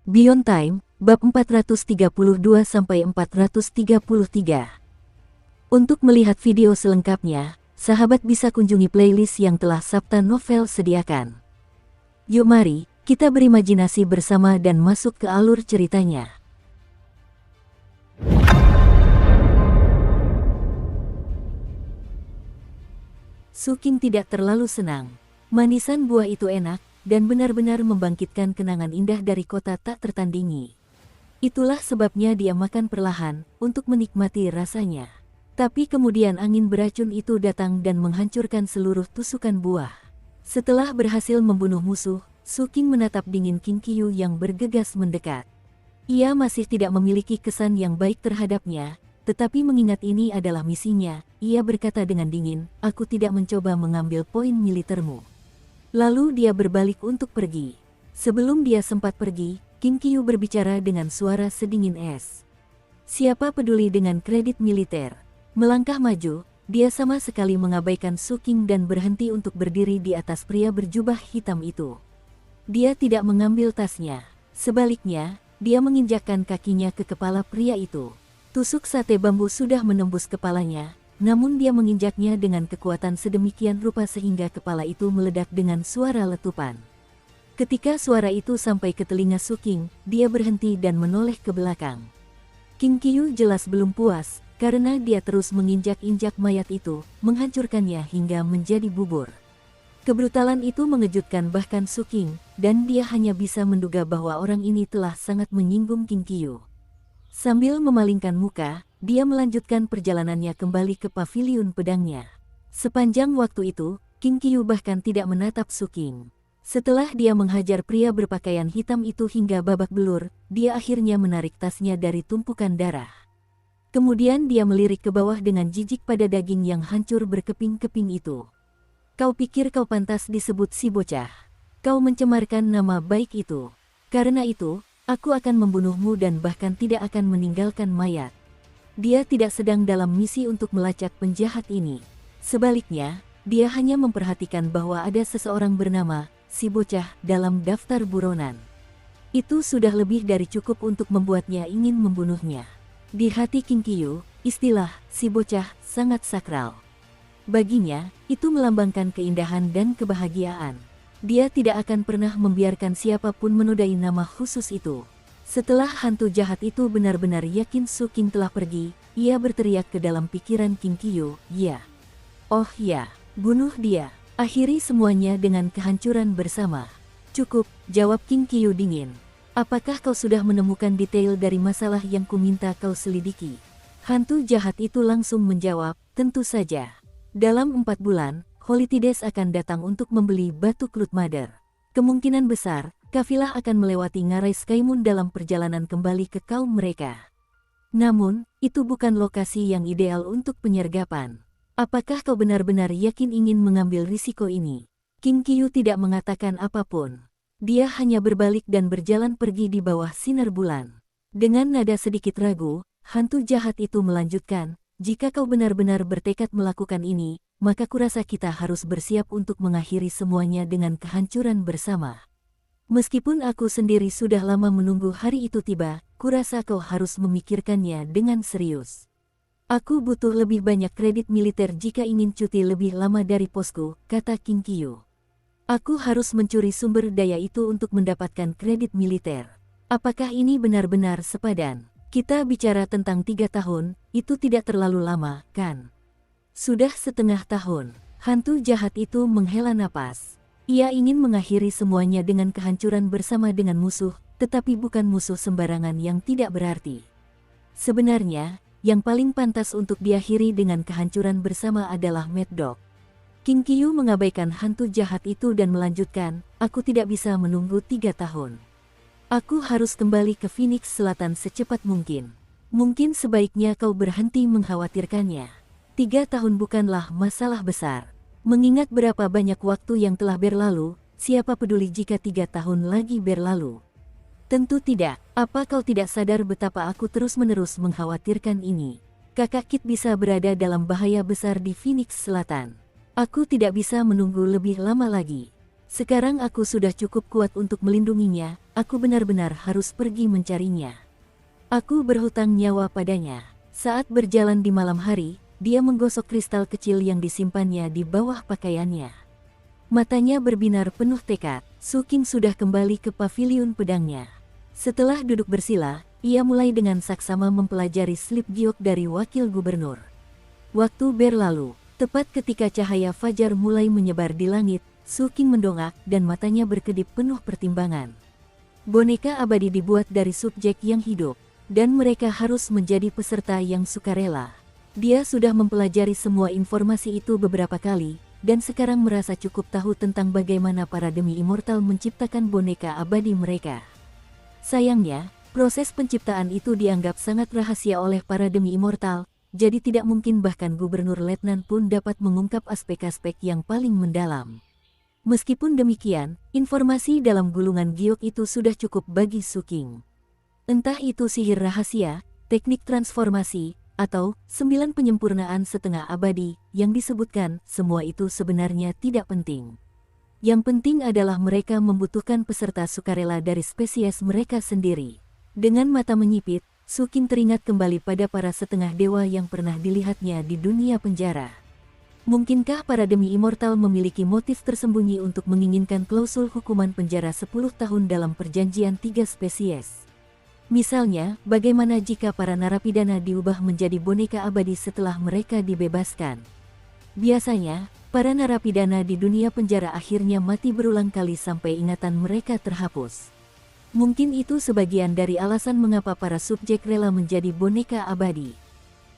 Beyond Time, bab 432-433. Untuk melihat video selengkapnya, sahabat bisa kunjungi playlist yang telah Sabta Novel sediakan. Yuk mari, kita berimajinasi bersama dan masuk ke alur ceritanya. Suking tidak terlalu senang. Manisan buah itu enak, dan benar-benar membangkitkan kenangan indah dari kota tak tertandingi. Itulah sebabnya dia makan perlahan, untuk menikmati rasanya. Tapi kemudian angin beracun itu datang dan menghancurkan seluruh tusukan buah. Setelah berhasil membunuh musuh, Suking menatap dingin King Qiyu yang bergegas mendekat. Ia masih tidak memiliki kesan yang baik terhadapnya, tetapi mengingat ini adalah misinya, ia berkata dengan dingin, "Aku tidak mencoba mengambil poin militermu." Lalu dia berbalik untuk pergi. Sebelum dia sempat pergi, King Qiyu berbicara dengan suara sedingin es. "Siapa peduli dengan kredit militer?" Melangkah maju, dia sama sekali mengabaikan Suking dan berhenti untuk berdiri di atas pria berjubah hitam itu. Dia tidak mengambil tasnya. Sebaliknya, dia menginjakkan kakinya ke kepala pria itu. Tusuk sate bambu sudah menembus kepalanya, namun dia menginjaknya dengan kekuatan sedemikian rupa sehingga kepala itu meledak dengan suara letupan. Ketika suara itu sampai ke telinga Suking, dia berhenti dan menoleh ke belakang. King Qiyu jelas belum puas, karena dia terus menginjak-injak mayat itu, menghancurkannya hingga menjadi bubur. Kebrutalan itu mengejutkan bahkan Suking, dan dia hanya bisa menduga bahwa orang ini telah sangat menyinggung King Qiyu. Sambil memalingkan muka, dia melanjutkan perjalanannya kembali ke paviliun pedangnya. Sepanjang waktu itu, King Qiyu bahkan tidak menatap Suking. Setelah dia menghajar pria berpakaian hitam itu hingga babak belur, dia akhirnya menarik tasnya dari tumpukan darah. Kemudian dia melirik ke bawah dengan jijik pada daging yang hancur berkeping-keping itu. "Kau pikir kau pantas disebut si bocah? Kau mencemarkan nama baik itu. Karena itu, aku akan membunuhmu dan bahkan tidak akan meninggalkan mayat." Dia tidak sedang dalam misi untuk melacak penjahat ini. Sebaliknya, dia hanya memperhatikan bahwa ada seseorang bernama si bocah dalam daftar buronan. Itu sudah lebih dari cukup untuk membuatnya ingin membunuhnya. Di hati King Qiyu, istilah si bocah sangat sakral. Baginya, itu melambangkan keindahan dan kebahagiaan. Dia tidak akan pernah membiarkan siapapun menodai nama khusus itu. Setelah hantu jahat itu benar-benar yakin Suking telah pergi, ia berteriak ke dalam pikiran King Qiyu, "Ya. Oh ya, bunuh dia. Akhiri semuanya dengan kehancuran bersama." "Cukup," jawab King Qiyu dingin. "Apakah kau sudah menemukan detail dari masalah yang kuminta kau selidiki?" Hantu jahat itu langsung menjawab, "Tentu saja. Dalam 4 bulan, Holides akan datang untuk membeli batu Cloud Mother. Kemungkinan besar, kafilah akan melewati ngarai Skymoon dalam perjalanan kembali ke kaum mereka. Namun, itu bukan lokasi yang ideal untuk penyergapan. Apakah kau benar-benar yakin ingin mengambil risiko ini?" King Qiyu tidak mengatakan apapun. Dia hanya berbalik dan berjalan pergi di bawah sinar bulan. Dengan nada sedikit ragu, hantu jahat itu melanjutkan, "Jika kau benar-benar bertekad melakukan ini, maka kurasa kita harus bersiap untuk mengakhiri semuanya dengan kehancuran bersama. Meskipun aku sendiri sudah lama menunggu hari itu tiba, kurasa kau harus memikirkannya dengan serius. Aku butuh lebih banyak kredit militer jika ingin cuti lebih lama dari posku," kata King Qiyu. "Aku harus mencuri sumber daya itu untuk mendapatkan kredit militer. Apakah ini benar-benar sepadan? Kita bicara tentang 3 tahun, itu tidak terlalu lama, kan?" "Sudah setengah tahun." Hantu jahat itu menghela napas. Ia ingin mengakhiri semuanya dengan kehancuran bersama dengan musuh, tetapi bukan musuh sembarangan yang tidak berarti. Sebenarnya, yang paling pantas untuk diakhiri dengan kehancuran bersama adalah Mad Dog. King Qiyu mengabaikan hantu jahat itu dan melanjutkan, "Aku tidak bisa menunggu 3 tahun. Aku harus kembali ke Phoenix Selatan secepat mungkin. Mungkin sebaiknya kau berhenti mengkhawatirkannya. 3 tahun bukanlah masalah besar. Mengingat berapa banyak waktu yang telah berlalu, siapa peduli jika 3 tahun lagi berlalu?" "Tentu tidak. Apa kau tidak sadar betapa aku terus-menerus mengkhawatirkan ini? Kakak Kit bisa berada dalam bahaya besar di Phoenix Selatan. Aku tidak bisa menunggu lebih lama lagi." Sekarang aku sudah cukup kuat untuk melindunginya, aku benar-benar harus pergi mencarinya. Aku berhutang nyawa padanya. Saat berjalan di malam hari, dia menggosok kristal kecil yang disimpannya di bawah pakaiannya. Matanya berbinar penuh tekad. Su Qing sudah kembali ke paviliun pedangnya. Setelah duduk bersila, ia mulai dengan saksama mempelajari slip giok dari wakil gubernur. Waktu berlalu, tepat ketika cahaya fajar mulai menyebar di langit, Su Qing mendongak dan matanya berkedip penuh pertimbangan. Boneka abadi dibuat dari subjek yang hidup, dan mereka harus menjadi peserta yang sukarela. Dia sudah mempelajari semua informasi itu beberapa kali, dan sekarang merasa cukup tahu tentang bagaimana para demi immortal menciptakan boneka abadi mereka. Sayangnya, proses penciptaan itu dianggap sangat rahasia oleh para demi immortal, jadi tidak mungkin bahkan gubernur letnan pun dapat mengungkap aspek-aspek yang paling mendalam. Meskipun demikian, informasi dalam gulungan giok itu sudah cukup bagi Su Qing. Entah itu sihir rahasia, teknik transformasi, atau 9 penyempurnaan setengah abadi yang disebutkan, semua itu sebenarnya tidak penting. Yang penting adalah mereka membutuhkan peserta sukarela dari spesies mereka sendiri. Dengan mata menyipit, Su Qing teringat kembali pada para setengah dewa yang pernah dilihatnya di dunia penjara. Mungkinkah para demi immortal memiliki motif tersembunyi untuk menginginkan klausul hukuman penjara 10 tahun dalam perjanjian 3 spesies? Misalnya, bagaimana jika para narapidana diubah menjadi boneka abadi setelah mereka dibebaskan? Biasanya, para narapidana di dunia penjara akhirnya mati berulang kali sampai ingatan mereka terhapus. Mungkin itu sebagian dari alasan mengapa para subjek rela menjadi boneka abadi.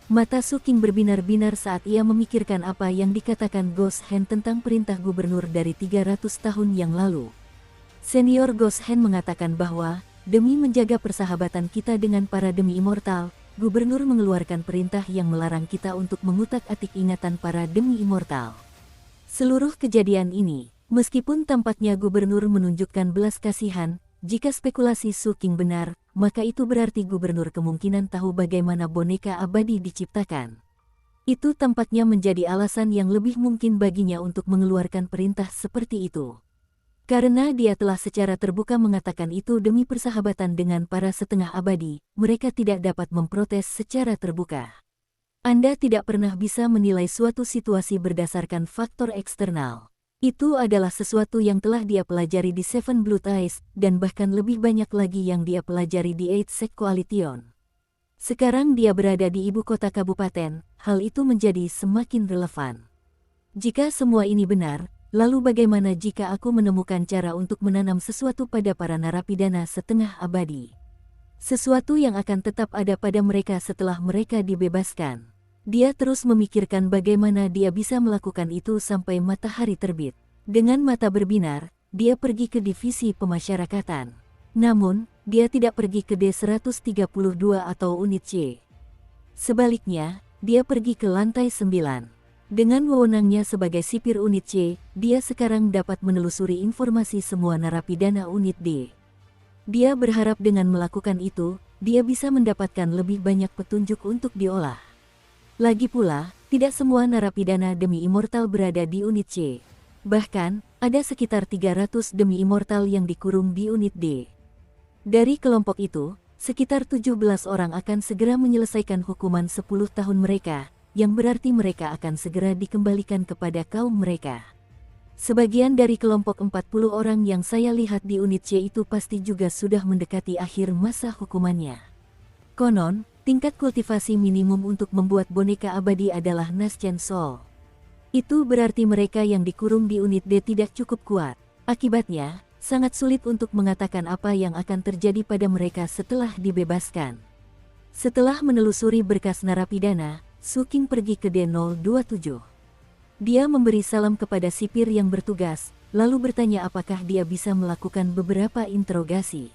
Mata Su Qing berbinar-binar saat ia memikirkan apa yang dikatakan Ghost Hand tentang perintah gubernur dari 300 tahun yang lalu. Senior Ghost Hand mengatakan bahwa, demi menjaga persahabatan kita dengan para demi immortal, gubernur mengeluarkan perintah yang melarang kita untuk mengutak-atik ingatan para demi immortal. Seluruh kejadian ini, meskipun tampaknya gubernur menunjukkan belas kasihan, jika spekulasi Su Qing benar, maka itu berarti gubernur kemungkinan tahu bagaimana boneka abadi diciptakan. Itu tampaknya menjadi alasan yang lebih mungkin baginya untuk mengeluarkan perintah seperti itu. Karena dia telah secara terbuka mengatakan itu demi persahabatan dengan para setengah abadi, mereka tidak dapat memprotes secara terbuka. Anda tidak pernah bisa menilai suatu situasi berdasarkan faktor eksternal. Itu adalah sesuatu yang telah dia pelajari di Seven Blood Eyes, dan bahkan lebih banyak lagi yang dia pelajari di Eight Sect Coalition. Sekarang dia berada di ibu kota kabupaten, hal itu menjadi semakin relevan. Jika semua ini benar, lalu bagaimana jika aku menemukan cara untuk menanam sesuatu pada para narapidana setengah abadi? Sesuatu yang akan tetap ada pada mereka setelah mereka dibebaskan. Dia terus memikirkan bagaimana dia bisa melakukan itu sampai matahari terbit. Dengan mata berbinar, dia pergi ke divisi pemasyarakatan. Namun, dia tidak pergi ke D132 atau unit C. Sebaliknya, dia pergi ke lantai 9. Dengan wewenangnya sebagai sipir unit C, dia sekarang dapat menelusuri informasi semua narapidana unit D. Dia berharap dengan melakukan itu, dia bisa mendapatkan lebih banyak petunjuk untuk diolah. Lagi pula, tidak semua narapidana demi immortal berada di unit C. Bahkan, ada sekitar 300 demi immortal yang dikurung di unit D. Dari kelompok itu, sekitar 17 orang akan segera menyelesaikan hukuman 10 tahun mereka, yang berarti mereka akan segera dikembalikan kepada kaum mereka. Sebagian dari kelompok 40 orang yang saya lihat di unit C itu pasti juga sudah mendekati akhir masa hukumannya. Konon, tingkat kultivasi minimum untuk membuat boneka abadi adalah Nascent Soul. Itu berarti mereka yang dikurung di unit D tidak cukup kuat. Akibatnya, sangat sulit untuk mengatakan apa yang akan terjadi pada mereka setelah dibebaskan. Setelah menelusuri berkas narapidana, Su Qing pergi ke D027. Dia memberi salam kepada sipir yang bertugas, lalu bertanya apakah dia bisa melakukan beberapa interogasi.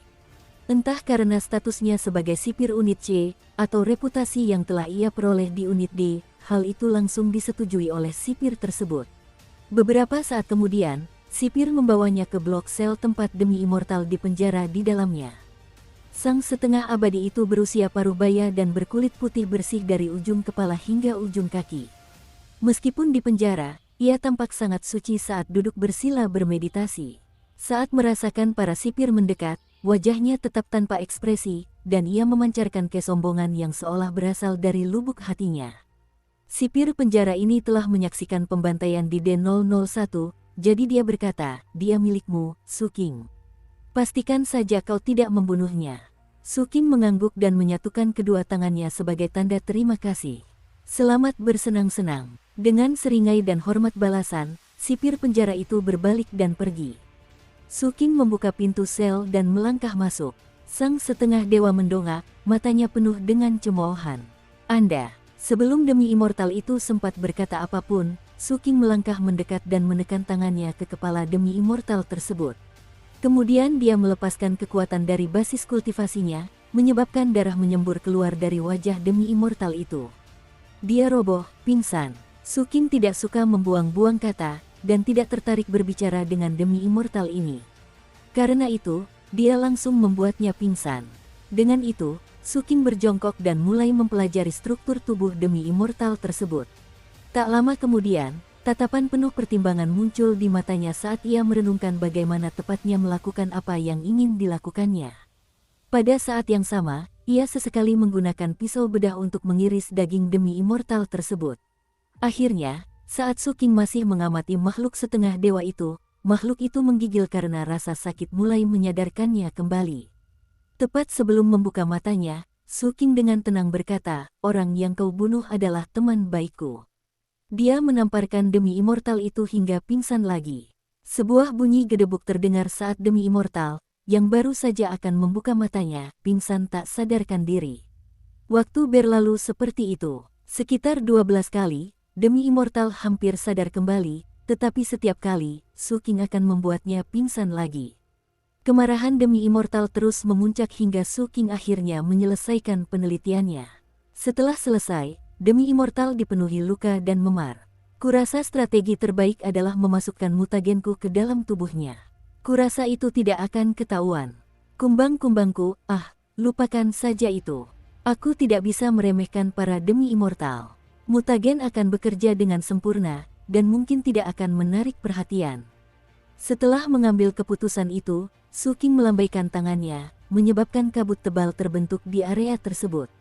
Entah karena statusnya sebagai sipir unit C, atau reputasi yang telah ia peroleh di unit D, hal itu langsung disetujui oleh sipir tersebut. Beberapa saat kemudian, sipir membawanya ke blok sel tempat demi immortal dipenjara di dalamnya. Sang setengah abadi itu berusia paruh baya dan berkulit putih bersih dari ujung kepala hingga ujung kaki. Meskipun di penjara, Ia tampak sangat suci saat duduk bersila bermeditasi. Saat merasakan para sipir mendekat, wajahnya tetap tanpa ekspresi, dan ia memancarkan kesombongan yang seolah berasal dari lubuk hatinya. Sipir penjara ini telah menyaksikan pembantaian di D001, jadi dia berkata, "Dia milikmu, Su King. Pastikan saja kau tidak membunuhnya." Su King mengangguk dan menyatukan kedua tangannya sebagai tanda terima kasih. "Selamat bersenang-senang." Dengan seringai dan hormat balasan, sipir penjara itu berbalik dan pergi. Su King membuka pintu sel dan melangkah masuk. Sang setengah dewa mendongak, matanya penuh dengan cemoohan. "Anda." Sebelum demi immortal itu sempat berkata apapun, Su King melangkah mendekat dan menekan tangannya ke kepala demi immortal tersebut. Kemudian dia melepaskan kekuatan dari basis kultivasinya, menyebabkan darah menyembur keluar dari wajah demi immortal itu. Dia roboh, pingsan. Su King tidak suka membuang-buang kata, dan tidak tertarik berbicara dengan demi immortal ini. Karena itu, dia langsung membuatnya pingsan. Dengan itu, Su King berjongkok dan mulai mempelajari struktur tubuh demi immortal tersebut. Tak lama kemudian, tatapan penuh pertimbangan muncul di matanya saat ia merenungkan bagaimana tepatnya melakukan apa yang ingin dilakukannya. Pada saat yang sama, ia sesekali menggunakan pisau bedah untuk mengiris daging demi immortal tersebut. Akhirnya, saat Su King masih mengamati makhluk setengah dewa itu, makhluk itu menggigil karena rasa sakit mulai menyadarkannya kembali. Tepat sebelum membuka matanya, Su King dengan tenang berkata, "Orang yang kau bunuh adalah teman baikku." Dia menamparkan demi immortal itu hingga pingsan lagi. Sebuah bunyi gedebuk terdengar saat demi immortal, yang baru saja akan membuka matanya, pingsan tak sadarkan diri. Waktu berlalu seperti itu, sekitar 12 kali, demi immortal hampir sadar kembali, tetapi setiap kali, Su King akan membuatnya pingsan lagi. Kemarahan demi immortal terus memuncak hingga Su King akhirnya menyelesaikan penelitiannya. Setelah selesai, demi immortal dipenuhi luka dan memar. Kurasa strategi terbaik adalah memasukkan mutagenku ke dalam tubuhnya. Kurasa itu tidak akan ketahuan. Kumbang-kumbangku, lupakan saja itu. Aku tidak bisa meremehkan para demi immortal. Mutagen akan bekerja dengan sempurna, dan mungkin tidak akan menarik perhatian. Setelah mengambil keputusan itu, Su King melambaikan tangannya, menyebabkan kabut tebal terbentuk di area tersebut.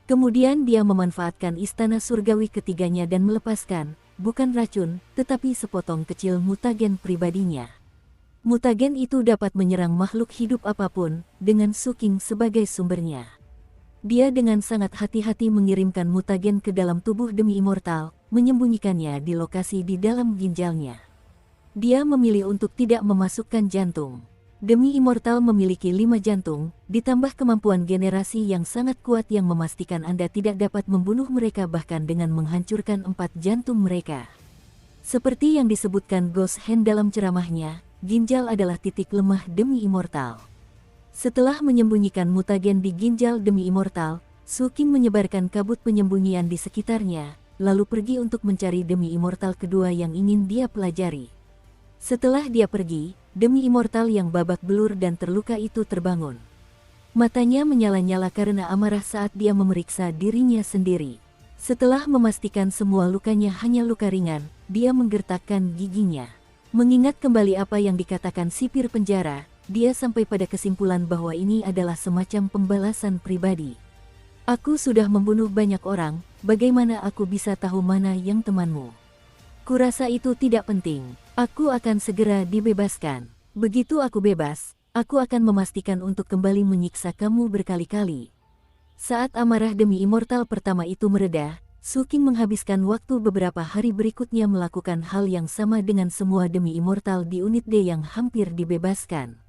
Kemudian dia memanfaatkan istana surgawi ketiganya dan melepaskan, bukan racun, tetapi sepotong kecil mutagen pribadinya. Mutagen itu dapat menyerang makhluk hidup apapun, dengan Su King sebagai sumbernya. Dia dengan sangat hati-hati mengirimkan mutagen ke dalam tubuh demi immortal, menyembunyikannya di lokasi di dalam ginjalnya. Dia memilih untuk tidak memasukkan jantung. Demi immortal memiliki 5 jantung, ditambah kemampuan generasi yang sangat kuat yang memastikan Anda tidak dapat membunuh mereka bahkan dengan menghancurkan 4 jantung mereka. Seperti yang disebutkan Ghost Hand dalam ceramahnya, ginjal adalah titik lemah demi immortal. Setelah menyembunyikan mutagen di ginjal demi immortal, Su King menyebarkan kabut penyembunyian di sekitarnya, lalu pergi untuk mencari demi immortal kedua yang ingin dia pelajari. Setelah dia pergi, demi immortal yang babak belur dan terluka itu terbangun. Matanya menyala-nyala karena amarah saat dia memeriksa dirinya sendiri. Setelah memastikan semua lukanya hanya luka ringan, dia menggertakkan giginya. Mengingat kembali apa yang dikatakan sipir penjara, dia sampai pada kesimpulan bahwa ini adalah semacam pembalasan pribadi. "Aku sudah membunuh banyak orang, bagaimana aku bisa tahu mana yang temanmu? Kurasa itu tidak penting. Aku akan segera dibebaskan. Begitu aku bebas, aku akan memastikan untuk kembali menyiksa kamu berkali-kali." Saat amarah demi immortal pertama itu mereda, Su King menghabiskan waktu beberapa hari berikutnya melakukan hal yang sama dengan semua demi immortal di unit D yang hampir dibebaskan.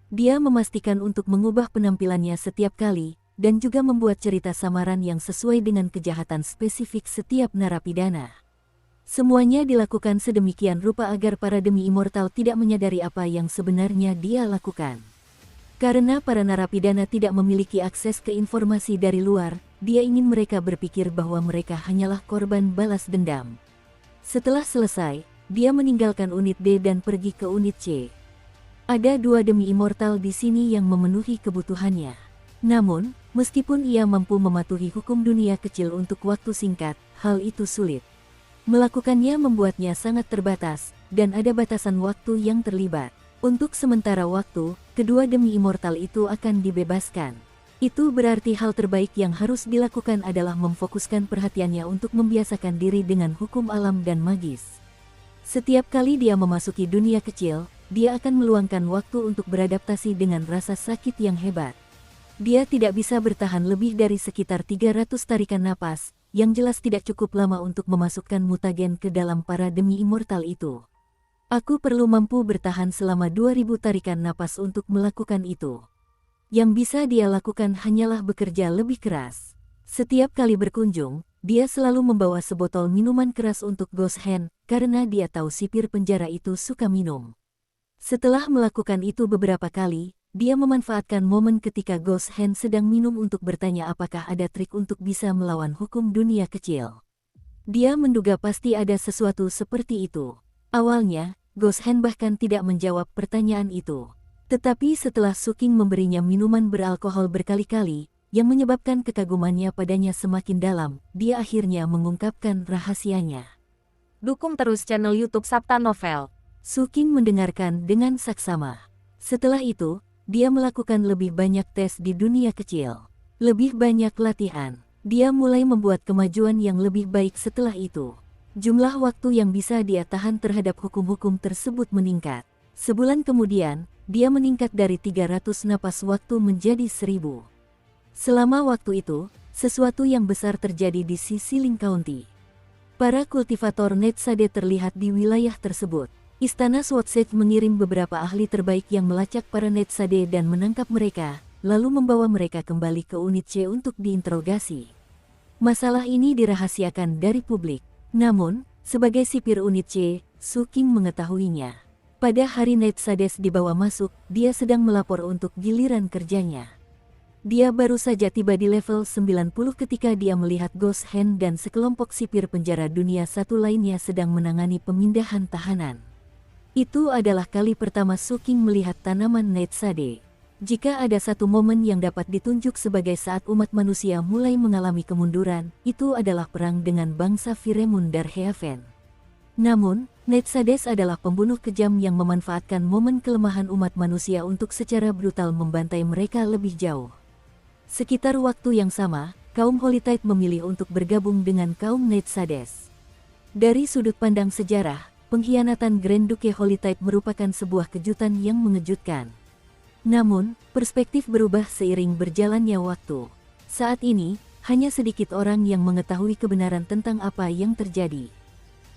Dia memastikan untuk mengubah penampilannya setiap kali, dan juga membuat cerita samaran yang sesuai dengan kejahatan spesifik setiap narapidana. Semuanya dilakukan sedemikian rupa agar para demi immortal tidak menyadari apa yang sebenarnya dia lakukan. Karena para narapidana tidak memiliki akses ke informasi dari luar, dia ingin mereka berpikir bahwa mereka hanyalah korban balas dendam. Setelah selesai, dia meninggalkan unit D dan pergi ke unit C. Ada 2 demi immortal di sini yang memenuhi kebutuhannya. Namun, meskipun ia mampu mematuhi hukum dunia kecil untuk waktu singkat, hal itu sulit. Melakukannya membuatnya sangat terbatas, dan ada batasan waktu yang terlibat. Untuk sementara waktu, kedua demi immortal itu akan dibebaskan. Itu berarti hal terbaik yang harus dilakukan adalah memfokuskan perhatiannya untuk membiasakan diri dengan hukum alam dan magis. Setiap kali dia memasuki dunia kecil, dia akan meluangkan waktu untuk beradaptasi dengan rasa sakit yang hebat. Dia tidak bisa bertahan lebih dari sekitar 300 tarikan napas, yang jelas tidak cukup lama untuk memasukkan mutagen ke dalam para demi immortal itu. Aku perlu mampu bertahan selama 2000 tarikan napas untuk melakukan itu. Yang bisa dia lakukan hanyalah bekerja lebih keras. Setiap kali berkunjung, dia selalu membawa sebotol minuman keras untuk Ghost Hand, karena dia tahu sipir penjara itu suka minum. Setelah melakukan itu beberapa kali, dia memanfaatkan momen ketika Ghost Hand sedang minum untuk bertanya apakah ada trik untuk bisa melawan hukum dunia kecil. Dia menduga pasti ada sesuatu seperti itu. Awalnya, Ghost Hand bahkan tidak menjawab pertanyaan itu. Tetapi setelah Suking memberinya minuman beralkohol berkali-kali, yang menyebabkan kekagumannya padanya semakin dalam, dia akhirnya mengungkapkan rahasianya. Dukung terus channel YouTube Sapta Novel. Suking mendengarkan dengan saksama. Setelah itu, dia melakukan lebih banyak tes di dunia kecil. Lebih banyak latihan. Dia mulai membuat kemajuan yang lebih baik setelah itu. Jumlah waktu yang bisa dia tahan terhadap hukum-hukum tersebut meningkat. Sebulan kemudian, dia meningkat dari 300 napas waktu menjadi 1000. Selama waktu itu, sesuatu yang besar terjadi di Ciciling County. Para kultivator Netsade terlihat di wilayah tersebut. Istana Swatsage mengirim beberapa ahli terbaik yang melacak para Netsade dan menangkap mereka, lalu membawa mereka kembali ke unit C untuk diinterogasi. Masalah ini dirahasiakan dari publik. Namun, sebagai sipir unit C, Suking mengetahuinya. Pada hari Netsades dibawa masuk, dia sedang melapor untuk giliran kerjanya. Dia baru saja tiba di level 90 ketika dia melihat Ghost Hand dan sekelompok sipir penjara dunia satu lainnya sedang menangani pemindahan tahanan. Itu adalah kali pertama Suking melihat tanaman Netsade. Jika ada satu momen yang dapat ditunjuk sebagai saat umat manusia mulai mengalami kemunduran, itu adalah perang dengan bangsa Firemun Darheaven. Namun, Netsades adalah pembunuh kejam yang memanfaatkan momen kelemahan umat manusia untuk secara brutal membantai mereka lebih jauh. Sekitar waktu yang sama, kaum Holytide memilih untuk bergabung dengan kaum Netsades. Dari sudut pandang sejarah, pengkhianatan Grand Duke Holytide merupakan sebuah kejutan yang mengejutkan. Namun, perspektif berubah seiring berjalannya waktu. Saat ini, hanya sedikit orang yang mengetahui kebenaran tentang apa yang terjadi.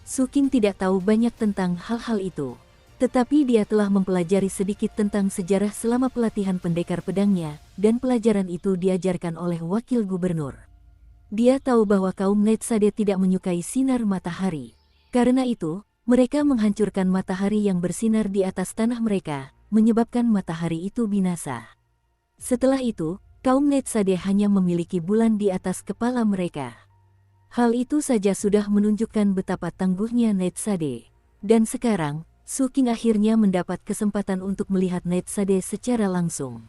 Suking tidak tahu banyak tentang hal-hal itu. Tetapi dia telah mempelajari sedikit tentang sejarah selama pelatihan pendekar pedangnya, dan pelajaran itu diajarkan oleh wakil gubernur. Dia tahu bahwa kaum Netsade tidak menyukai sinar matahari. Karena itu, mereka menghancurkan matahari yang bersinar di atas tanah mereka, menyebabkan matahari itu binasa. Setelah itu, kaum Netsade hanya memiliki bulan di atas kepala mereka. Hal itu saja sudah menunjukkan betapa tangguhnya Netsade. Dan sekarang, Suking akhirnya mendapat kesempatan untuk melihat Netsade secara langsung.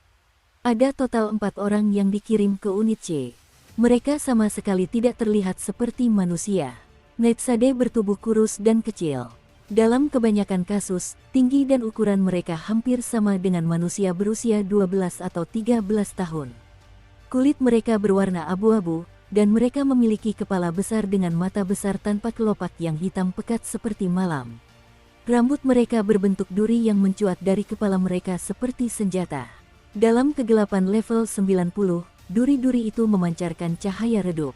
Ada total 4 orang yang dikirim ke unit C. Mereka sama sekali tidak terlihat seperti manusia. Netsade bertubuh kurus dan kecil. Dalam kebanyakan kasus, tinggi dan ukuran mereka hampir sama dengan manusia berusia 12 atau 13 tahun. Kulit mereka berwarna abu-abu, dan mereka memiliki kepala besar dengan mata besar tanpa kelopak yang hitam pekat seperti malam. Rambut mereka berbentuk duri yang mencuat dari kepala mereka seperti senjata. Dalam kegelapan level 90, duri-duri itu memancarkan cahaya redup.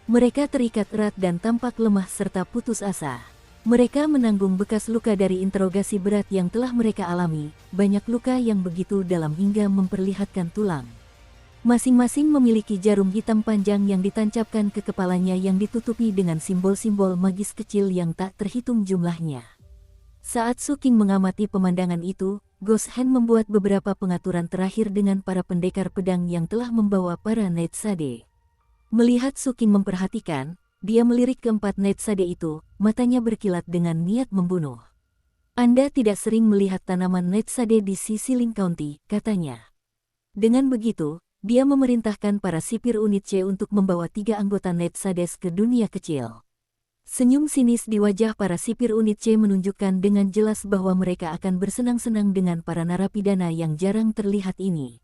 Mereka terikat erat dan tampak lemah serta putus asa. Mereka menanggung bekas luka dari interogasi berat yang telah mereka alami, banyak luka yang begitu dalam hingga memperlihatkan tulang. Masing-masing memiliki jarum hitam panjang yang ditancapkan ke kepalanya yang ditutupi dengan simbol-simbol magis kecil yang tak terhitung jumlahnya. Saat Suking mengamati pemandangan itu, Ghost Hand membuat beberapa pengaturan terakhir dengan para pendekar pedang yang telah membawa para Netsade. Melihat Suking memperhatikan, dia melirik keempat Netsade itu, matanya berkilat dengan niat membunuh. Anda tidak sering melihat tanaman Netsade di Ciciling County, katanya. Dengan begitu, dia memerintahkan para sipir unit C untuk membawa 3 anggota Netsades ke dunia kecil. Senyum sinis di wajah para sipir unit C menunjukkan dengan jelas bahwa mereka akan bersenang-senang dengan para narapidana yang jarang terlihat ini.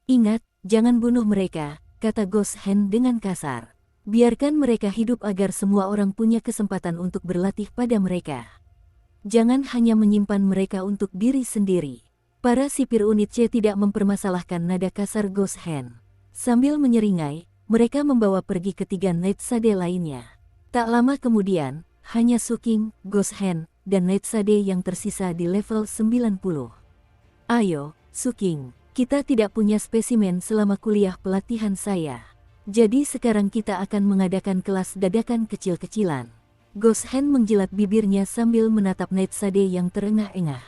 Ingat, jangan bunuh mereka, kata Ghost Hand dengan kasar. Biarkan mereka hidup agar semua orang punya kesempatan untuk berlatih pada mereka. Jangan hanya menyimpan mereka untuk diri sendiri. Para sipir unit C tidak mempermasalahkan nada kasar Ghost Hand. Sambil menyeringai, mereka membawa pergi ketiga Night Sade lainnya. Tak lama kemudian, hanya Suking, Ghost Hand, dan Night Sade yang tersisa di level 90. Ayo, Suking, kita tidak punya spesimen selama kuliah pelatihan saya. Jadi sekarang kita akan mengadakan kelas dadakan kecil-kecilan. Ghost Hand menjilat bibirnya sambil menatap Night Sade yang terengah-engah.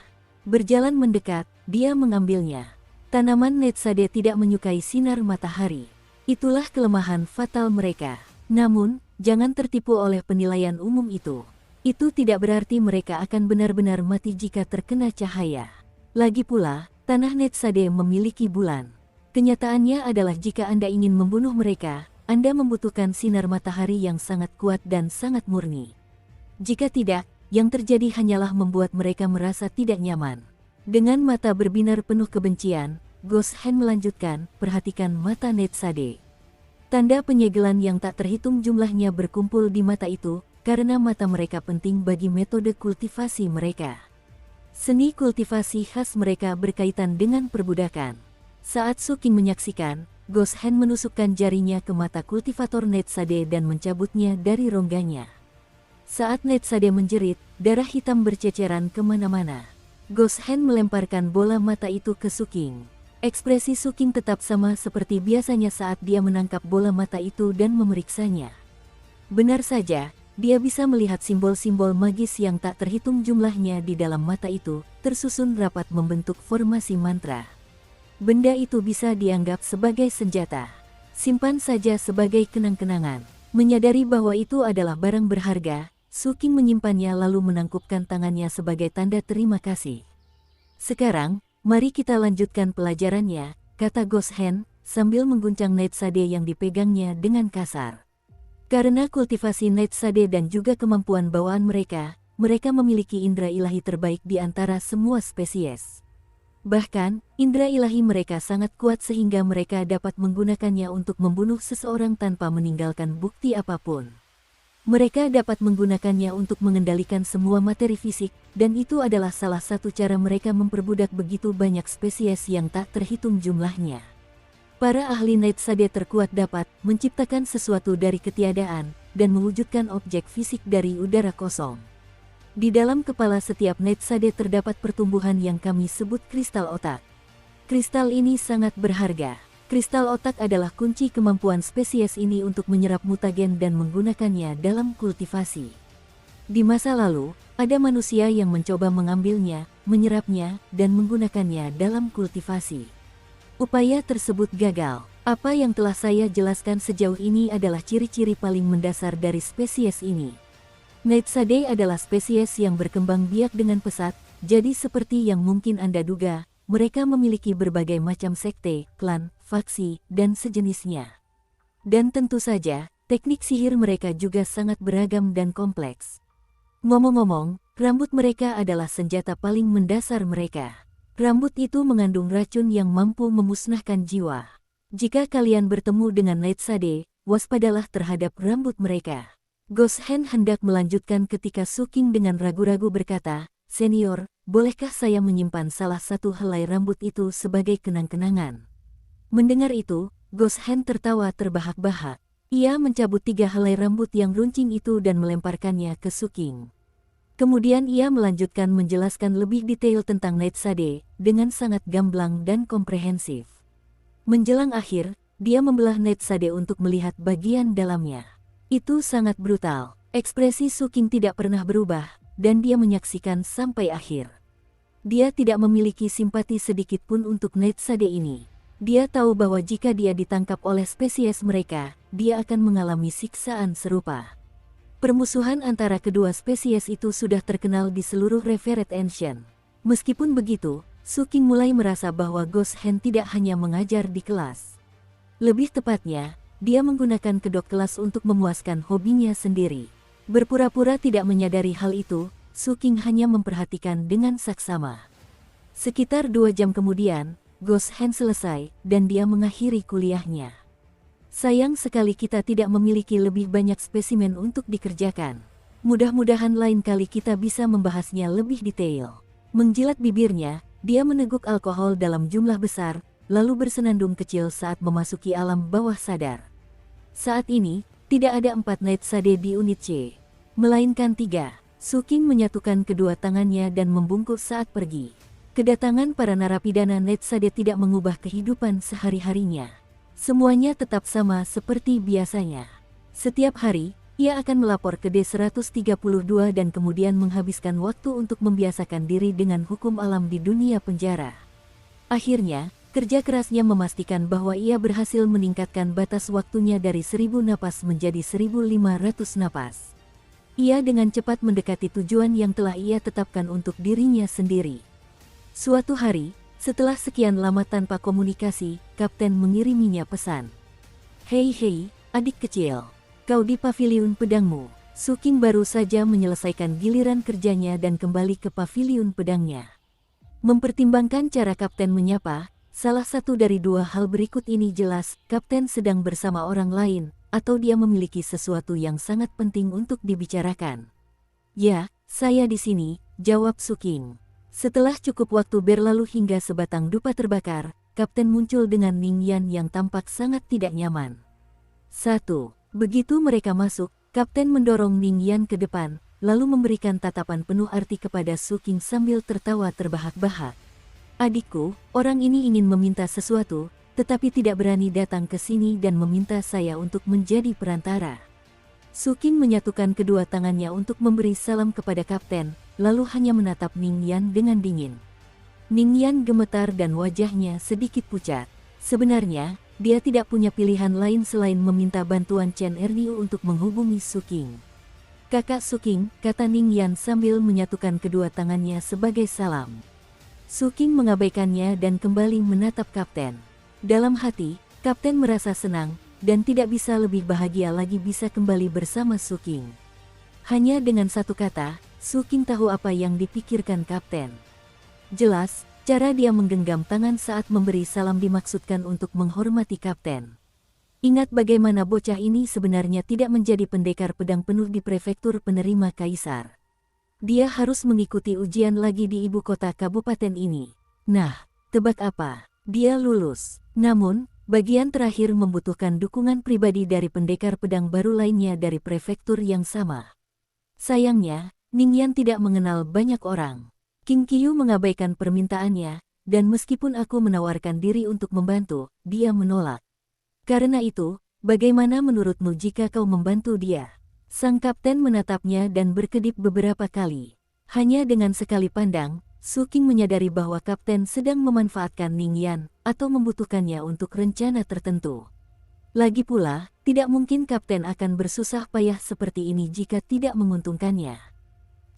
Berjalan mendekat, dia mengambilnya. Tanaman Night Sade tidak menyukai sinar matahari. Itulah kelemahan fatal mereka. Namun, jangan tertipu oleh penilaian umum itu. Itu tidak berarti mereka akan benar-benar mati jika terkena cahaya. Lagi pula, tanah Night Sade memiliki bulan. Kenyataannya adalah jika Anda ingin membunuh mereka, Anda membutuhkan sinar matahari yang sangat kuat dan sangat murni. Jika tidak, yang terjadi hanyalah membuat mereka merasa tidak nyaman. Dengan mata berbinar penuh kebencian, Ghost Hand melanjutkan, perhatikan mata Night Sade. Tanda penyegelan yang tak terhitung jumlahnya berkumpul di mata itu, karena mata mereka penting bagi metode kultivasi mereka. Seni kultivasi khas mereka berkaitan dengan perbudakan. Saat Suking menyaksikan, Ghost Hand menusukkan jarinya ke mata kultivator Night Sade dan mencabutnya dari rongganya. Saat Night Sade menjerit, darah hitam berceceran kemana-mana. Ghost Hand melemparkan bola mata itu ke Suking. Ekspresi Suking tetap sama seperti biasanya saat dia menangkap bola mata itu dan memeriksanya. Benar saja, dia bisa melihat simbol-simbol magis yang tak terhitung jumlahnya di dalam mata itu, tersusun rapat membentuk formasi mantra. Benda itu bisa dianggap sebagai senjata. Simpan saja sebagai kenang-kenangan. Menyadari bahwa itu adalah barang berharga, Suking menyimpannya lalu menangkupkan tangannya sebagai tanda terima kasih. Sekarang, mari kita lanjutkan pelajarannya, kata Ghost Hand, sambil mengguncang Night Sade yang dipegangnya dengan kasar. Karena kultivasi Night Sade dan juga kemampuan bawaan mereka memiliki indera ilahi terbaik di antara semua spesies. Bahkan, indera ilahi mereka sangat kuat sehingga mereka dapat menggunakannya untuk membunuh seseorang tanpa meninggalkan bukti apapun. Mereka dapat menggunakannya untuk mengendalikan semua materi fisik, dan itu adalah salah satu cara mereka memperbudak begitu banyak spesies yang tak terhitung jumlahnya. Para ahli Night Sade terkuat dapat menciptakan sesuatu dari ketiadaan, dan mewujudkan objek fisik dari udara kosong. Di dalam kepala setiap Night Sade terdapat pertumbuhan yang kami sebut kristal otak. Kristal ini sangat berharga. Kristal otak adalah kunci kemampuan spesies ini untuk menyerap mutagen dan menggunakannya dalam kultivasi. Di masa lalu, ada manusia yang mencoba mengambilnya, menyerapnya, dan menggunakannya dalam kultivasi. Upaya tersebut gagal. Apa yang telah saya jelaskan sejauh ini adalah ciri-ciri paling mendasar dari spesies ini. Night Sade adalah spesies yang berkembang biak dengan pesat, jadi seperti yang mungkin Anda duga, mereka memiliki berbagai macam sekte, klan, faksi, dan sejenisnya. Dan tentu saja, teknik sihir mereka juga sangat beragam dan kompleks. Ngomong-ngomong, rambut mereka adalah senjata paling mendasar mereka. Rambut itu mengandung racun yang mampu memusnahkan jiwa. Jika kalian bertemu dengan Night Sade, waspadalah terhadap rambut mereka. Ghost Hand hendak melanjutkan ketika Suking dengan ragu-ragu berkata, "Senior, bolehkah saya menyimpan salah satu helai rambut itu sebagai kenang-kenangan?" Mendengar itu, Ghost Hand tertawa terbahak-bahak. Ia mencabut 3 helai rambut yang runcing itu dan melemparkannya ke Suking. Kemudian ia melanjutkan menjelaskan lebih detail tentang Night Sade, dengan sangat gamblang dan komprehensif. Menjelang akhir, dia membelah Night Sade untuk melihat bagian dalamnya. Itu sangat brutal. Ekspresi Suking tidak pernah berubah, dan dia menyaksikan sampai akhir. Dia tidak memiliki simpati sedikit pun untuk Night Sade ini. Dia tahu bahwa jika dia ditangkap oleh spesies mereka, dia akan mengalami siksaan serupa. Permusuhan antara kedua spesies itu sudah terkenal di seluruh Revered Ancient. Meskipun begitu, Suking mulai merasa bahwa Ghost Hand tidak hanya mengajar di kelas. Lebih tepatnya, dia menggunakan kedok kelas untuk memuaskan hobinya sendiri. Berpura-pura tidak menyadari hal itu, Su King hanya memperhatikan dengan saksama. Sekitar 2 jam kemudian, Ghost Hand selesai, dan dia mengakhiri kuliahnya. Sayang sekali kita tidak memiliki lebih banyak spesimen untuk dikerjakan. Mudah-mudahan lain kali kita bisa membahasnya lebih detail. Menjilat bibirnya, dia meneguk alkohol dalam jumlah besar, lalu bersenandung kecil saat memasuki alam bawah sadar. Saat ini, tidak ada 4 Night Sade di unit C, melainkan 3. Su King menyatukan kedua tangannya dan membungkuk saat pergi. Kedatangan para narapidana Night Sade tidak mengubah kehidupan sehari-harinya. Semuanya tetap sama seperti biasanya. Setiap hari, ia akan melapor ke D132 dan kemudian menghabiskan waktu untuk membiasakan diri dengan hukum alam di dunia penjara. Akhirnya, kerja kerasnya memastikan bahwa ia berhasil meningkatkan batas waktunya dari 1000 napas menjadi 1500 napas. Ia dengan cepat mendekati tujuan yang telah ia tetapkan untuk dirinya sendiri. Suatu hari, setelah sekian lama tanpa komunikasi, Kapten mengiriminya pesan. "Hei hei, adik kecil. Kau di paviliun pedangmu." Su King baru saja menyelesaikan giliran kerjanya dan kembali ke paviliun pedangnya. Mempertimbangkan cara Kapten menyapa, salah satu dari 2 hal berikut ini jelas, Kapten sedang bersama orang lain, atau dia memiliki sesuatu yang sangat penting untuk dibicarakan. "Ya, saya di sini," jawab Su King. Setelah cukup waktu berlalu hingga sebatang dupa terbakar, Kapten muncul dengan Ning Yan yang tampak sangat tidak nyaman. 1. Begitu mereka masuk, Kapten mendorong Ning Yan ke depan, lalu memberikan tatapan penuh arti kepada Su King sambil tertawa terbahak-bahak. "Adikku, orang ini ingin meminta sesuatu, tetapi tidak berani datang ke sini dan meminta saya untuk menjadi perantara." Su King menyatukan kedua tangannya untuk memberi salam kepada Kapten, lalu hanya menatap Ning Yan dengan dingin. Ning Yan gemetar dan wajahnya sedikit pucat. Sebenarnya, dia tidak punya pilihan lain selain meminta bantuan Chen Erniu untuk menghubungi Su King. "Kakak Su King," kata Ning Yan sambil menyatukan kedua tangannya sebagai salam. Su King mengabaikannya dan kembali menatap Kapten. Dalam hati, Kapten merasa senang, dan tidak bisa lebih bahagia lagi bisa kembali bersama Su King. Hanya dengan satu kata, Su King tahu apa yang dipikirkan Kapten. Jelas, cara dia menggenggam tangan saat memberi salam dimaksudkan untuk menghormati Kapten. Ingat bagaimana bocah ini sebenarnya tidak menjadi pendekar pedang penuh di prefektur penerima kaisar. Dia harus mengikuti ujian lagi di ibu kota kabupaten ini. Nah, tebak apa? Dia lulus. Namun, bagian terakhir membutuhkan dukungan pribadi dari pendekar pedang baru lainnya dari prefektur yang sama. Sayangnya, Ning Yan tidak mengenal banyak orang. King Qiu mengabaikan permintaannya, dan meskipun aku menawarkan diri untuk membantu, dia menolak. Karena itu, bagaimana menurutmu jika kau membantu dia? Sang Kapten menatapnya dan berkedip beberapa kali. Hanya dengan sekali pandang, Su King menyadari bahwa Kapten sedang memanfaatkan Ning Yan atau membutuhkannya untuk rencana tertentu. Lagi pula, tidak mungkin Kapten akan bersusah payah seperti ini jika tidak menguntungkannya.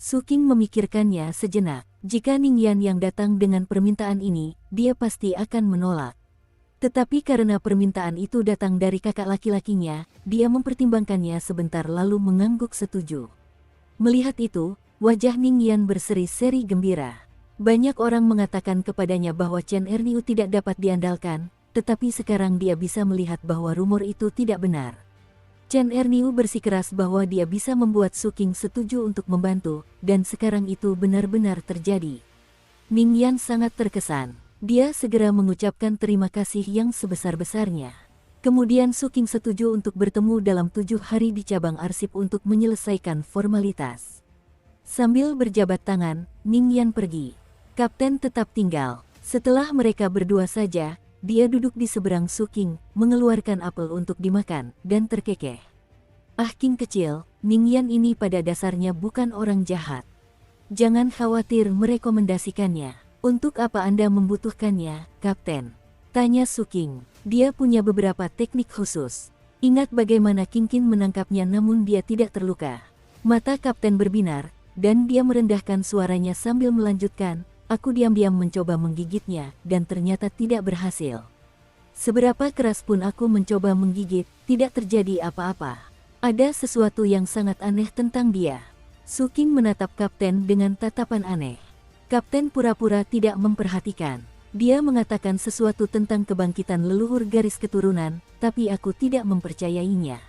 Su King memikirkannya sejenak. Jika Ning Yan yang datang dengan permintaan ini, dia pasti akan menolak. Tetapi karena permintaan itu datang dari kakak laki-lakinya, dia mempertimbangkannya sebentar lalu mengangguk setuju. Melihat itu, wajah Ning Yan berseri-seri gembira. Banyak orang mengatakan kepadanya bahwa Chen Erniu tidak dapat diandalkan, tetapi sekarang dia bisa melihat bahwa rumor itu tidak benar. Chen Erniu bersikeras bahwa dia bisa membuat Su King setuju untuk membantu, dan sekarang itu benar-benar terjadi. Ning Yan sangat terkesan. Dia segera mengucapkan terima kasih yang sebesar-besarnya. Kemudian Su King setuju untuk bertemu dalam 7 hari di cabang arsip untuk menyelesaikan formalitas. Sambil berjabat tangan, Ning Yan pergi. Kapten tetap tinggal. Setelah mereka berdua saja, dia duduk di seberang Su King, mengeluarkan apel untuk dimakan, dan terkekeh. "Ah King kecil, Ning Yan ini pada dasarnya bukan orang jahat. Jangan khawatir merekomendasikannya. Untuk apa Anda membutuhkannya, Kapten?" tanya Su King. Dia punya beberapa teknik khusus. Ingat bagaimana King Qin menangkapnya namun dia tidak terluka. Mata Kapten berbinar, dan dia merendahkan suaranya sambil melanjutkan, "Aku diam-diam mencoba menggigitnya, dan ternyata tidak berhasil. Seberapa keras pun aku mencoba menggigit, tidak terjadi apa-apa. Ada sesuatu yang sangat aneh tentang dia. Su King menatap Kapten dengan tatapan aneh. Kapten pura-pura tidak memperhatikan. Dia mengatakan sesuatu tentang kebangkitan leluhur garis keturunan, tapi aku tidak mempercayainya.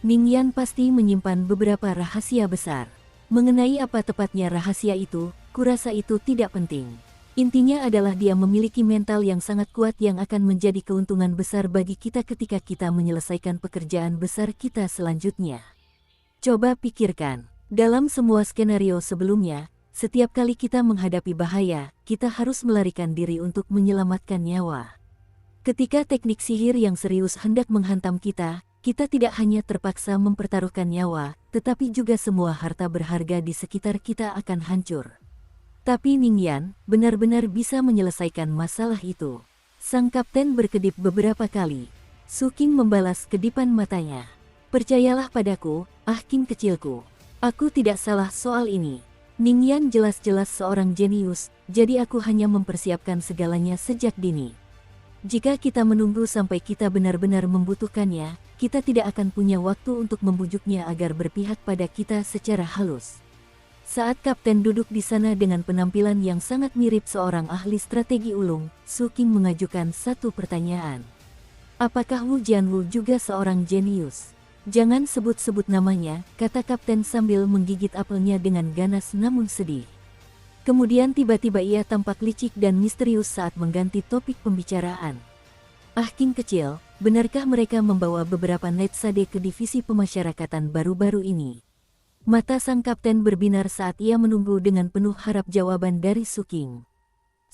Ning Yan pasti menyimpan beberapa rahasia besar. Mengenai apa tepatnya rahasia itu, kurasa itu tidak penting. Intinya adalah dia memiliki mental yang sangat kuat yang akan menjadi keuntungan besar bagi kita ketika kita menyelesaikan pekerjaan besar kita selanjutnya. Coba pikirkan, dalam semua skenario sebelumnya, setiap kali kita menghadapi bahaya, kita harus melarikan diri untuk menyelamatkan nyawa. Ketika teknik sihir yang serius hendak menghantam kita tidak hanya terpaksa mempertaruhkan nyawa, tetapi juga semua harta berharga di sekitar kita akan hancur. Tapi Ning Yan benar-benar bisa menyelesaikan masalah itu. Sang kapten berkedip beberapa kali. Su King membalas kedipan matanya. Percayalah padaku, King kecilku. Aku tidak salah soal ini. Ning Yan jelas-jelas seorang jenius, jadi aku hanya mempersiapkan segalanya sejak dini. Jika kita menunggu sampai kita benar-benar membutuhkannya, kita tidak akan punya waktu untuk membujuknya agar berpihak pada kita secara halus. Saat Kapten duduk di sana dengan penampilan yang sangat mirip seorang ahli strategi ulung, Su King mengajukan satu pertanyaan. Apakah Wu Jianwu juga seorang jenius? Jangan sebut-sebut namanya, kata Kapten sambil menggigit apelnya dengan ganas namun sedih. Kemudian tiba-tiba ia tampak licik dan misterius saat mengganti topik pembicaraan. King kecil, benarkah mereka membawa beberapa Netsade ke divisi pemasyarakatan baru-baru ini? Mata sang kapten berbinar saat ia menunggu dengan penuh harap jawaban dari Su King.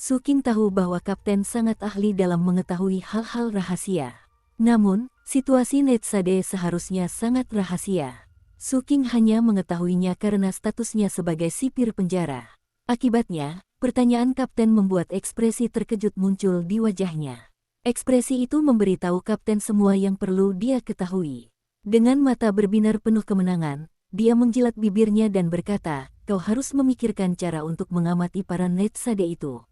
Su King tahu bahwa kapten sangat ahli dalam mengetahui hal-hal rahasia. Namun, situasi Netsade seharusnya sangat rahasia. Su King hanya mengetahuinya karena statusnya sebagai sipir penjara. Akibatnya, pertanyaan kapten membuat ekspresi terkejut muncul di wajahnya. Ekspresi itu memberitahu kapten semua yang perlu dia ketahui. Dengan mata berbinar penuh kemenangan, dia menjilat bibirnya dan berkata, kau harus memikirkan cara untuk mengamati para Netsade itu.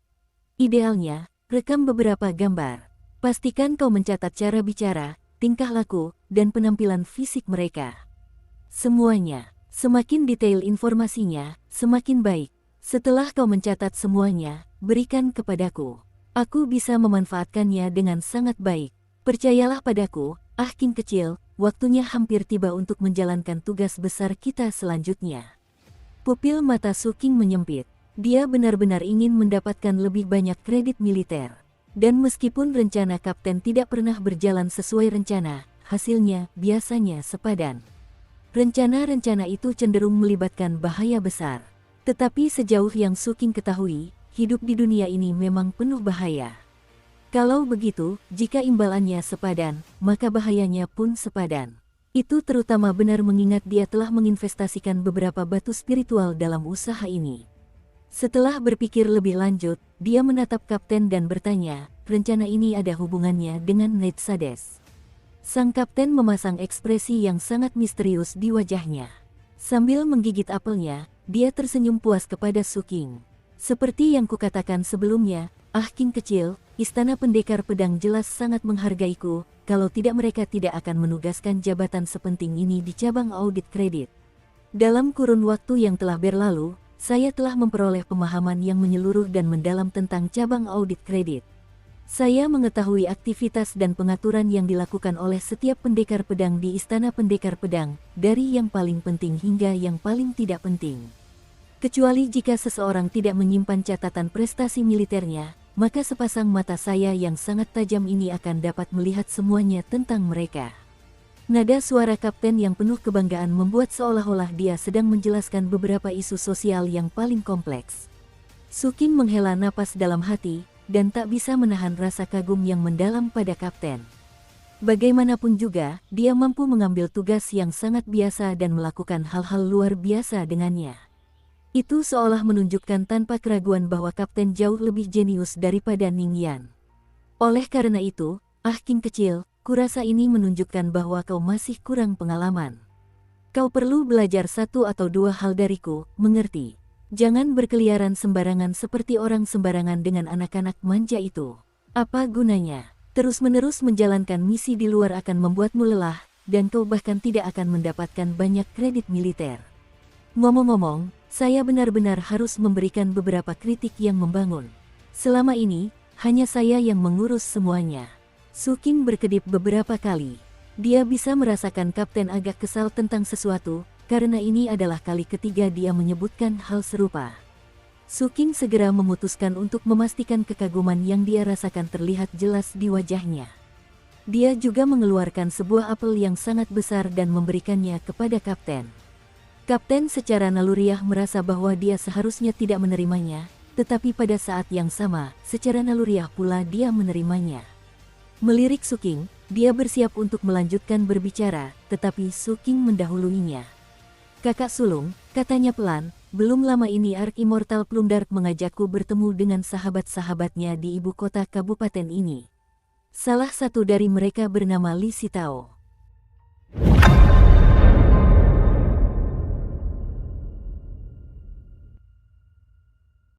Idealnya, rekam beberapa gambar. Pastikan kau mencatat cara bicara, tingkah laku, dan penampilan fisik mereka. Semuanya, semakin detail informasinya, semakin baik. Setelah kau mencatat semuanya, berikan kepadaku. Aku bisa memanfaatkannya dengan sangat baik. Percayalah padaku, King kecil. Waktunya hampir tiba untuk menjalankan tugas besar kita selanjutnya. Pupil mata Su King menyempit. Dia benar-benar ingin mendapatkan lebih banyak kredit militer. Dan meskipun rencana kapten tidak pernah berjalan sesuai rencana, hasilnya biasanya sepadan. Rencana-rencana itu cenderung melibatkan bahaya besar. Tetapi sejauh yang Su King ketahui, hidup di dunia ini memang penuh bahaya. Kalau begitu, jika imbalannya sepadan, maka bahayanya pun sepadan. Itu terutama benar mengingat dia telah menginvestasikan beberapa batu spiritual dalam usaha ini. Setelah berpikir lebih lanjut, dia menatap kapten dan bertanya, rencana ini ada hubungannya dengan Netsades. Sang kapten memasang ekspresi yang sangat misterius di wajahnya. Sambil menggigit apelnya, dia tersenyum puas kepada Su King. Seperti yang kukatakan sebelumnya, King kecil, Istana Pendekar Pedang jelas sangat menghargaiku, kalau tidak mereka tidak akan menugaskan jabatan sepenting ini di cabang audit kredit. Dalam kurun waktu yang telah berlalu, saya telah memperoleh pemahaman yang menyeluruh dan mendalam tentang cabang audit kredit. Saya mengetahui aktivitas dan pengaturan yang dilakukan oleh setiap pendekar pedang di Istana Pendekar Pedang, dari yang paling penting hingga yang paling tidak penting. Kecuali jika seseorang tidak menyimpan catatan prestasi militernya, maka sepasang mata saya yang sangat tajam ini akan dapat melihat semuanya tentang mereka. Nada suara kapten yang penuh kebanggaan membuat seolah-olah dia sedang menjelaskan beberapa isu sosial yang paling kompleks. Su King menghela napas dalam hati, dan tak bisa menahan rasa kagum yang mendalam pada kapten. Bagaimanapun juga, dia mampu mengambil tugas yang sangat biasa dan melakukan hal-hal luar biasa dengannya. Itu seolah menunjukkan tanpa keraguan bahwa kapten jauh lebih jenius daripada Ning Yan. Oleh karena itu, King kecil, kurasa ini menunjukkan bahwa kau masih kurang pengalaman. Kau perlu belajar satu atau dua hal dariku, mengerti? Jangan berkeliaran sembarangan seperti orang sembarangan dengan anak-anak manja itu. Apa gunanya? Terus-menerus menjalankan misi di luar akan membuatmu lelah, dan kau bahkan tidak akan mendapatkan banyak kredit militer. Ngomong-ngomong, saya benar-benar harus memberikan beberapa kritik yang membangun. Selama ini, hanya saya yang mengurus semuanya. Su Qing berkedip beberapa kali. Dia bisa merasakan kapten agak kesal tentang sesuatu, karena ini adalah kali ketiga dia menyebutkan hal serupa. Su Qing segera memutuskan untuk memastikan kekaguman yang dia rasakan terlihat jelas di wajahnya. Dia juga mengeluarkan sebuah apel yang sangat besar dan memberikannya kepada kapten. Kapten secara naluriah merasa bahwa dia seharusnya tidak menerimanya, tetapi pada saat yang sama, secara naluriah pula dia menerimanya. Melirik Su Qing, dia bersiap untuk melanjutkan berbicara, tetapi Su Qing mendahuluinya. "Kakak sulung," katanya pelan, "belum lama ini Ark Immortal Plumdark mengajakku bertemu dengan sahabat-sahabatnya di ibu kota kabupaten ini. Salah satu dari mereka bernama Li Sitao.